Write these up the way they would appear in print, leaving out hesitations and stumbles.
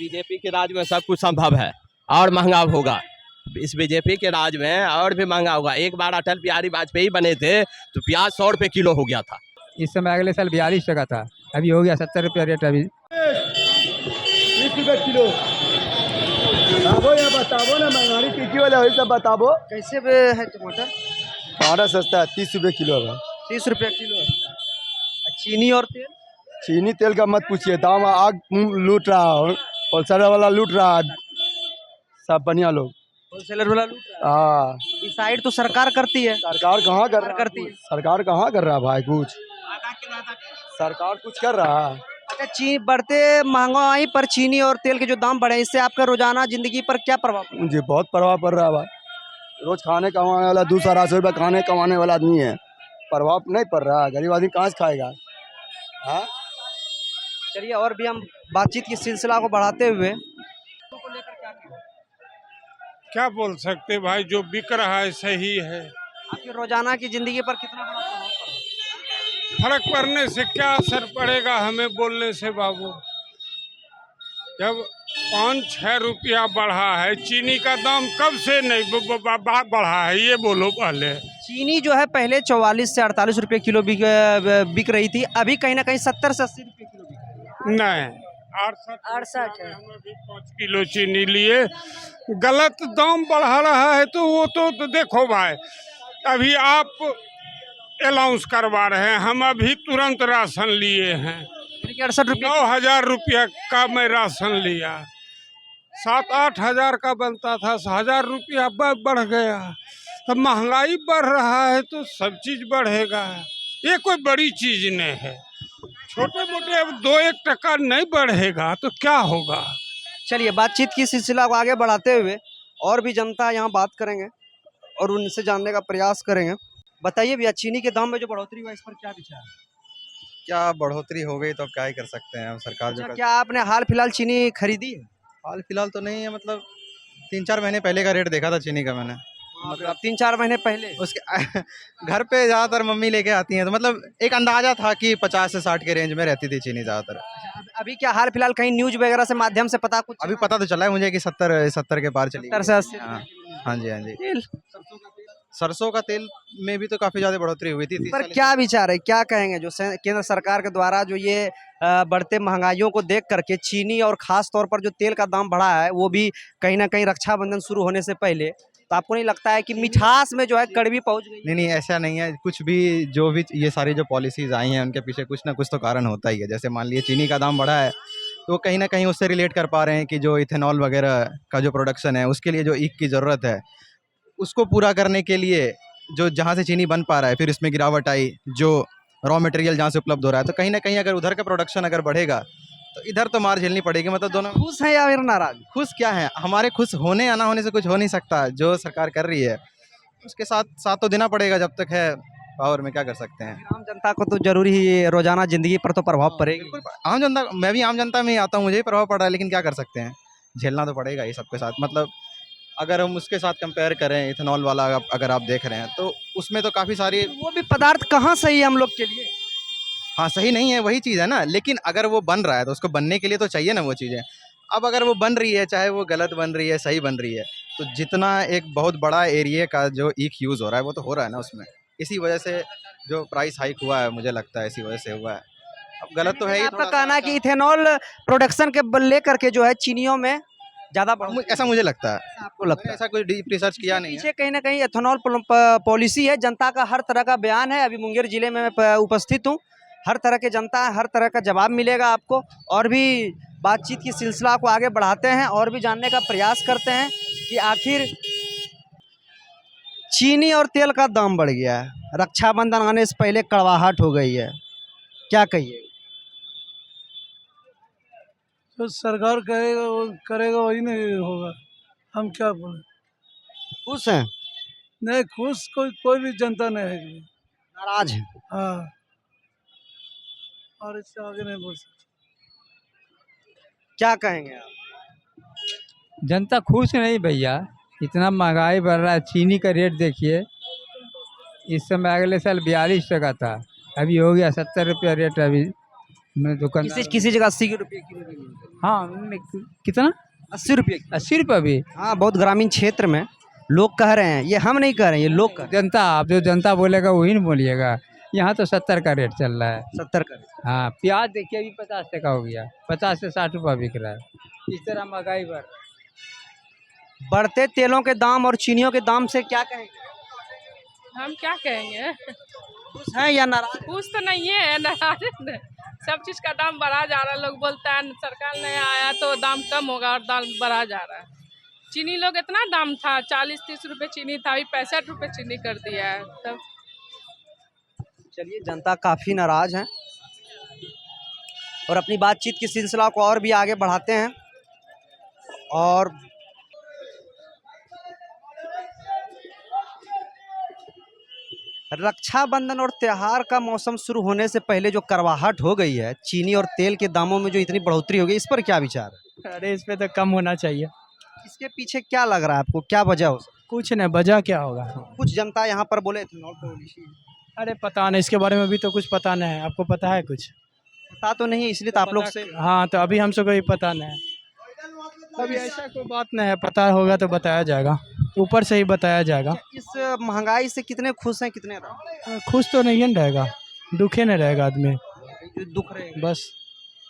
BJP के राज में सब कुछ संभव है और महंगा होगा। इस बीजेपी के राज में और भी महंगा होगा। एक बार अटल बिहारी वाजपेयी बने थे तो प्याज 100 रुपये किलो हो गया था। इस समय अगले साल 42 टका था, अभी हो गया 70 रुपया रेट। अभी 20 रुपये किलो। बताबो ना महंगाई की वाला वही सब बताबो। कैसे है टमाटर? टमाटर सस्ता है, 30 रुपये किलो है। 30 रुपया किलो है। चीनी और तेल? चीनी तेल का मत पूछिए, दाम आग लूट रहा है, होलसेलर वाला लूट रहा है, सब बढ़िया लोग। होलसेलर वाला लूट रहा है। हाँ, डिसाइड तो सरकार करती है। सरकार कहाँ कर रहा करती है। सरकार कहाँ कर रहा है भाई कुछ? सरकार कुछ कर रहा है? अच्छा, बढ़ते महंगाई पर चीनी और तेल के जो दाम बढ़े, इससे आपका रोजाना जिंदगी पर क्या प्रभाव पड़ा? मुझे बहुत प्रभाव पड़ रहा है भाई। रोज खाने कमाने वाला 200 रुपये खाने कमाने वाला आदमी है, प्रभाव नहीं पड़ रहा है। गरीब आदमी कहाँ से खाएगा? हाँ, चलिए और भी हम बातचीत की सिलसिला को बढ़ाते हुए क्या बोल सकते भाई, जो बिक रहा है सही है। आपकी रोजाना की जिंदगी पर कितना बड़ा प्रभाव पड़ा? फर्क पड़ने से क्या असर पड़ेगा हमें बोलने से बाबू। जब 5-6 रुपया बढ़ा है, चीनी का दाम कब से नहीं बढ़ा है ये बोलो पहले। चीनी जो है पहले 44 से 48 रुपये किलो बिक रही थी, अभी कहीं ना कहीं 70 से 80 रुपये किलो बिक रही है। नहीं, 68 है। हम अभी 5 किलो चीनी लिए। गलत दाम बढ़ा रहा है तो वो तो देखो भाई, अभी आप अलाउंस करवा रहे हैं, हम अभी तुरंत राशन लिए हैं। 68 रुपये। 9,000 रुपया का मैं राशन लिया, 7-8 हजार का बनता था, 1,000 रुपया बढ़ गया। तो महंगाई बढ़ रहा है तो सब चीज बढ़ेगा, ये कोई बड़ी चीज नहीं है। छोटे मोटे अब 2-1 टका नहीं बढ़ेगा तो क्या होगा। चलिए बातचीत की सिलसिला को आगे बढ़ाते हुए और भी जनता यहाँ बात करेंगे और उनसे जानने का प्रयास करेंगे। बताइए भैया, चीनी के दाम में जो बढ़ोतरी हुआ, इस पर क्या विचार है? क्या बढ़ोतरी हो गई तो क्या ही कर सकते हैं हम, सरकार जो अच्छा, क्या आपने हाल फिलहाल चीनी खरीदी है? हाल फिलहाल तो नहीं है, मतलब 3-4 महीने पहले का रेट देखा था चीनी का मैंने। मतलब 3-4 महीने पहले उसके घर पे ज़्यादातर मम्मी लेके आती हैं, तो मतलब एक अंदाजा था कि 50 से 60 के रेंज में रहती थी चीनी ज़्यादातर। अभी क्या हाल फिलहाल कहीं न्यूज वगैरह से माध्यम से पता कुछ? अभी पता तो चला है मुझे कि 70 के पार चली 70 से 80। हाँ जी, हाँ जी। सरसों का तेल में भी तो काफ़ी ज़्यादा बढ़ोतरी हुई थी। पर क्या विचार है, क्या कहेंगे जो केंद्र सरकार के द्वारा जो ये बढ़ते महंगाइयों को देख करके चीनी और खास तौर पर जो तेल का दाम बढ़ा है, वो भी कहीं ना कहीं रक्षाबंधन शुरू होने से पहले, तो आपको नहीं लगता है कि मिठास में जो है कड़वी पहुंच गई? नहीं, ऐसा नहीं है। कुछ भी जो भी ये सारी जो पॉलिसीज़ आई हैं उनके पीछे कुछ ना कुछ तो कारण होता ही है। जैसे मान लीजिए चीनी का दाम बढ़ा है तो कहीं ना कहीं उससे रिलेट कर पा रहे हैं कि जो इथेनॉल वगैरह का जो प्रोडक्शन है उसके लिए जो ईख की ज़रूरत है, उसको पूरा करने के लिए जो जहाँ से चीनी बन पा रहा है, फिर इसमें गिरावट आई, जो रॉ मटेरियल जहाँ से उपलब्ध हो रहा है, तो कहीं ना कहीं अगर उधर का प्रोडक्शन अगर बढ़ेगा तो इधर तो मार झेलनी पड़ेगी। मतलब दोनों खुश है या फिर नाराज? खुश क्या है, हमारे खुश होने या ना होने से कुछ हो नहीं सकता। जो सरकार कर रही है उसके साथ तो देना पड़ेगा, जब तक है पावर में क्या कर सकते हैं। आम जनता को तो जरूरी ही रोजाना जिंदगी पर तो प्रभाव पड़ेगा। बिल्कुल, आम जनता, मैं भी आम जनता में ही आता हूँ, मुझे ही प्रभाव पड़ रहा है, लेकिन क्या कर सकते हैं, झेलना तो पड़ेगा ये सबके साथ। मतलब अगर हम उसके साथ कंपेयर करें, इथेनॉल वाला अगर आप देख रहे हैं तो उसमें तो काफ़ी सारी, वो भी पदार्थ कहाँ सही है हम लोग के लिए? हाँ सही नहीं है, वही चीज़ है ना, लेकिन अगर वो बन रहा है तो उसको बनने के लिए तो चाहिए ना वो चीज़ें। अब अगर वो बन रही है, चाहे वो गलत बन रही है सही बन रही है, तो जितना एक बहुत बड़ा एरिया का जो ईख यूज़ हो रहा है वो तो हो रहा है ना उसमें। इसी वजह से जो प्राइस हाइक हुआ है, मुझे लगता है इसी वजह से हुआ है। अब गलत तो है ही। आपका कहना है कि इथेनॉल प्रोडक्शन के लेकर के जो है चीनियों में ज्यादा ऐसा मुझे लगता है। आपको लगता है? ऐसा कोई डीप रिसर्च किया नहीं है। पीछे कहीं ना कहीं एथेनॉल पॉलिसी है, जनता का हर तरह का बयान है। अभी मुंगेर जिले में मैं उपस्थित हूँ, हर तरह के जनता है, हर तरह का जवाब मिलेगा आपको। और भी बातचीत की सिलसिला को आगे बढ़ाते हैं और भी जानने का प्रयास करते हैं कि आखिर चीनी और तेल का दाम बढ़ गया है, रक्षाबंधन आने से पहले कड़वाहट हो गई है, क्या कहिए? तो सरकार करेगा वो करेगा, वही नहीं होगा, हम क्या बोले। खुश हैं? नहीं खुश कोई भी जनता नहीं है, नाराज है? हाँ, और इससे आगे नहीं बोल सकते। क्या कहेंगे आप? जनता खुश नहीं भैया, इतना महंगाई बढ़ रहा है। चीनी का रेट देखिए, इस समय अगले साल 42 टका था, अभी हो गया 70 रुपया रेट। अभी मैं दुकानदार किसी किसी जगह 80 रुपये किलो भी मिलता है। हाँ कितना 80 रुपये 80 रुपये भी। हाँ, बहुत ग्रामीण क्षेत्र में लोग कह रहे हैं, ये हम नहीं कह रहे हैं, ये लोग कह रहे जनता, आप जो जनता बोलेगा वही नहीं बोलिएगा। यहाँ तो 70 का रेट चल रहा है। हैं 70 का। हाँ, प्याज देखिए अभी 50 टका हो गया, 50 से 60 रुपये बिक रहा है। इस तरह महंगाई बढ़ रहा है। बढ़ते तेलों के दाम और चीनियों के दाम से क्या कहेंगे? हम क्या कहेंगे, खुश हैं या नाराज? कुछ तो नहीं है नाराज है। सब चीज का दाम बढ़ा जा रहा है। लोग बोलता है सरकार नहीं आया तो दाम कम होगा और दाम बढ़ा जा रहा है। चीनी लोग इतना दाम था 40-30 रुपए चीनी था, अभी 65 रुपए चीनी कर दिया है। तब चलिए, जनता काफ़ी नाराज है और अपनी बातचीत की सिलसिला को और भी आगे बढ़ाते हैं। और रक्षाबंधन और त्योहार का मौसम शुरू होने से पहले जो करवाहट हो गई है, चीनी और तेल के दामों में जो इतनी बढ़ोतरी हो गई, इस पर क्या विचार है? अरे इस पे तो कम होना चाहिए। इसके पीछे क्या लग रहा है आपको, क्या वजह हो सकती कुछ नहीं, वजह क्या होगा? है? कुछ जनता यहाँ पर बोले इथेनॉल पॉलिसी अरे पता नहीं, इसके बारे में भी तो कुछ पता नहीं है। आपको पता है कुछ? पता तो नहीं, इसलिए तो आप लोग से। हाँ, तो अभी हमसे कोई पता नहीं है। अभी ऐसा कोई बात नहीं है, पता होगा तो बताया जाएगा, ऊपर से ही बताया जाएगा। इस महंगाई से कितने खुश हैं, कितने नाराज? खुश तो नहीं न रहेगा, दुखे नहीं रहेगा आदमी, जो दुख रहे हैं। बस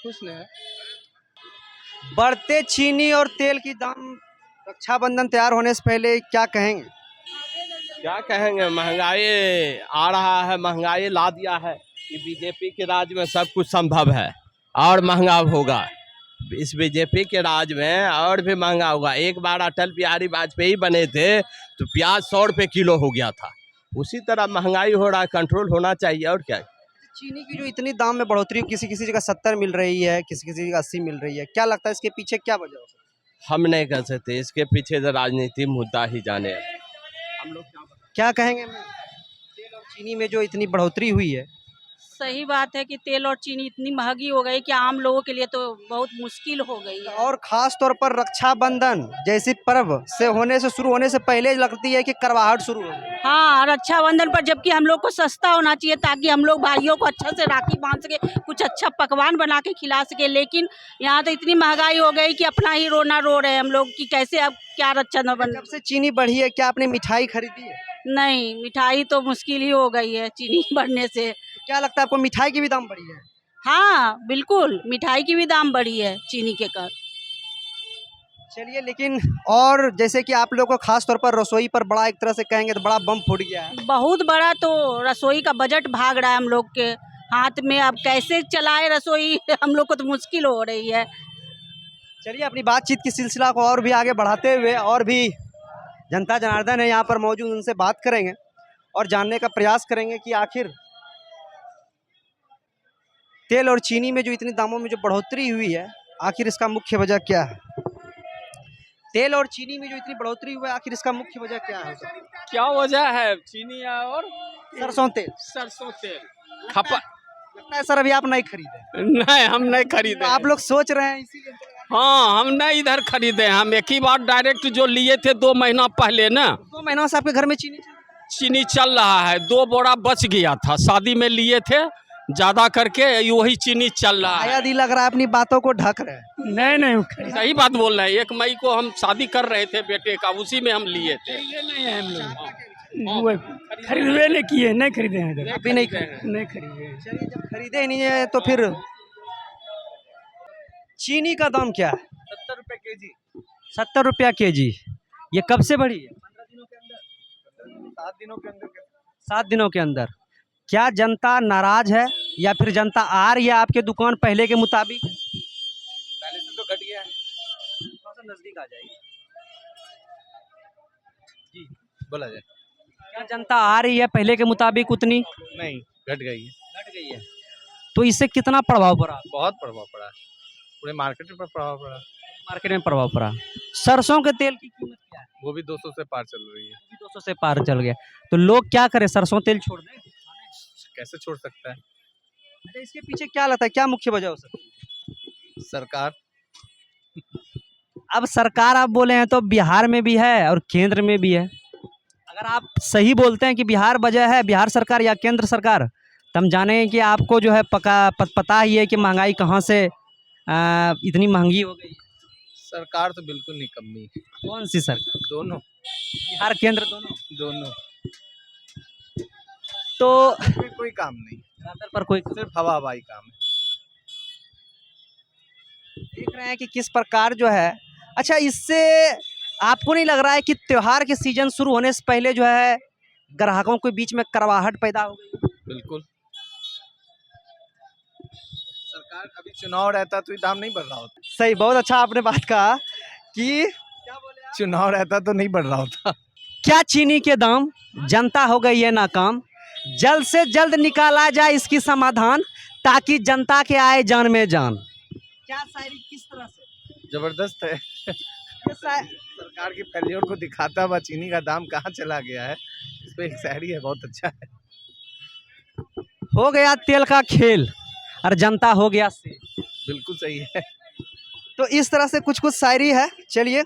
खुश नहीं है। बढ़ते चीनी और तेल की दाम रक्षाबंधन तैयार होने से पहले क्या कहेंगे? क्या कहेंगे, महंगाई आ रहा है, महंगाई ला दिया है कि बीजेपी के राज में सब कुछ संभव है और महंगा होगा। इस बीजेपी के राज में और भी महंगा होगा। एक बार अटल बिहारी वाजपेयी बने थे तो प्याज 100 रुपये किलो हो गया था। उसी तरह महंगाई हो रहा है, कंट्रोल होना चाहिए। और क्या, चीनी की जो इतनी दाम में बढ़ोतरी, किसी किसी जगह 70 मिल रही है, किसी किसी जगह 80 मिल रही है, क्या लगता है इसके पीछे क्या वजह हो सकती हम नहीं कह सकते, इसके पीछे तो राजनीति मुद्दा ही जाने। हम लोग क्या कहेंगे? तेल और चीनी में जो इतनी बढ़ोतरी हुई है, सही बात है कि तेल और चीनी इतनी महंगी हो गई कि आम लोगों के लिए तो बहुत मुश्किल हो गई है। और खास तौर पर रक्षाबंधन जैसी पर्व से शुरू होने से पहले लगती है कि करवाहट शुरू हो गई। हाँ, रक्षाबंधन पर जबकि हम लोग को सस्ता होना चाहिए ताकि हम लोग भाइयों को अच्छा से राखी बांध सके, कुछ अच्छा पकवान बना के खिला सके। लेकिन यहाँ तो इतनी महंगाई हो गई कि अपना ही रोना रो रहे हैं हम लोग कि कैसे अब क्या रक्षाबंधन। जब से चीनी बढ़ी है, क्या आपने मिठाई खरीदी है? नहीं, मिठाई तो मुश्किल ही हो गई है चीनी बढ़ने से। क्या लगता है आपको, मिठाई की भी दाम बढ़ी है? हाँ बिल्कुल, मिठाई की भी दाम बढ़ी है चीनी के कर। चलिए, लेकिन और जैसे कि आप लोगों को खास तौर पर रसोई पर बड़ा, एक तरह से कहेंगे तो बड़ा बम फूट गया है। बहुत बड़ा तो रसोई का बजट भाग रहा है हम लोग के हाथ में। अब कैसे चलाए रसोई हम लोग को तो मुश्किल हो रही है। चलिए, अपनी बातचीत की सिलसिला को और भी आगे बढ़ाते हुए और भी जनता जनार्दन है यहाँ पर मौजूद, उनसे बात करेंगे और जानने का प्रयास करेंगे कि आखिर तेल और चीनी में जो इतनी दामों में जो बढ़ोतरी हुई है, आखिर इसका मुख्य वजह क्या है? तेल और चीनी में जो इतनी बढ़ोतरी हुई है, आखिर इसका मुख्य वजह क्या है? क्या वजह है? चीनी और सरसों तेल। सरसों तेल खपत। लगता है सर अभी आप नहीं खरीदे? नहीं, हम नहीं खरीदे। तो आप लोग सोच रहे हैं इसीलिए? हाँ, हम नहीं इधर खरीदे। हम एक ही बार डायरेक्ट जो लिए थे 2 महीना पहले ना। 2 महीनों से आपके घर में चीनी चल रहा है। 2 बोरा बच गया था, शादी में लिए थे ज्यादा करके, वही चीनी चल रहा है। शायद ही लग रहा है अपनी बातों को ढक रहे हैं। नहीं, सही बात बोल रहे हैं। 1 मई को हम शादी कर रहे थे बेटे का, उसी में हम लिए थे। खरीदे नहीं किए, नहीं खरीदे हैं, अभी नहीं खरीदे। चलिए, जब खरीदे नहीं है तो फिर चीनी का दाम क्या है? 70 रुपये केजी। 70 रुपया केजी। ये कब से बढ़ी है? 7 दिनों के अंदर। 7 दिनों के अंदर। क्या जनता नाराज है या फिर जनता आ रही है आपके दुकान पहले के मुताबिक? पहले से तो घट गया है। थोड़ा सा नजदीक आ जाइए जी, बोला जाए। क्या जनता आ रही है पहले के मुताबिक उतनी? नहीं, घट गई है। घट गई है। तो इससे कितना प्रभाव पड़ा? बहुत प्रभाव पड़ा, पूरे मार्केट पर प्रभाव पड़ा। मार्केट में प्रभाव पड़ा। सरसों के तेल की कीमत क्या है? वो भी 200 से पार चल रही है। 200 से पार चल गया। तो लोग क्या करें, सरसों तेल छोड़ दें? कैसे छोड़ सकता है? अच्छा, इसके पीछे क्या लगता है, क्या मुख्य वजह हो सकती है? सरकार। अब सरकार आप बोले हैं तो बिहार में भी है और केंद्र में भी है। अगर आप सही बोलते हैं कि बिहार वजह है, बिहार सरकार या केंद्र सरकार, तो हम जाने कि आपको जो है पता ही है कि महंगाई कहाँ से इतनी महंगी हो गई। सरकार तो बिल्कुल नहीं कमी। कौन सी सरकार? दोनों, बिहार केंद्र दोनों। दोनों। तो कोई काम नहीं, ज्यादातर पर कोई सिर्फ हवाई काम है। देख रहे हैं कि किस प्रकार जो है। अच्छा, इससे आपको नहीं लग रहा है कि त्योहार के सीजन शुरू होने से पहले जो है ग्राहकों के बीच में कड़वाहट पैदा हो गई? बिल्कुल। सरकार अभी चुनाव रहता तो ये दाम नहीं बढ़ रहा होता। सही, बहुत अच्छा आपने बात कहा कि चुनाव रहता तो नहीं बढ़ रहा होता। क्या चीनी के दाम, जनता हो गई है नाकाम, जल्द से जल्द निकाला जाए इसकी समाधान, ताकि जनता के आए जान में जान। क्या शायरी किस तरह से? जबरदस्त है। सरकार की फैलियर को दिखाता हुआ चीनी का दाम कहाँ चला गया है, इस पे एक शायरी है, बहुत अच्छा है। हो गया तेल का खेल और जनता हो गया सेल। बिल्कुल सही है। तो इस तरह से कुछ शायरी है। चलिए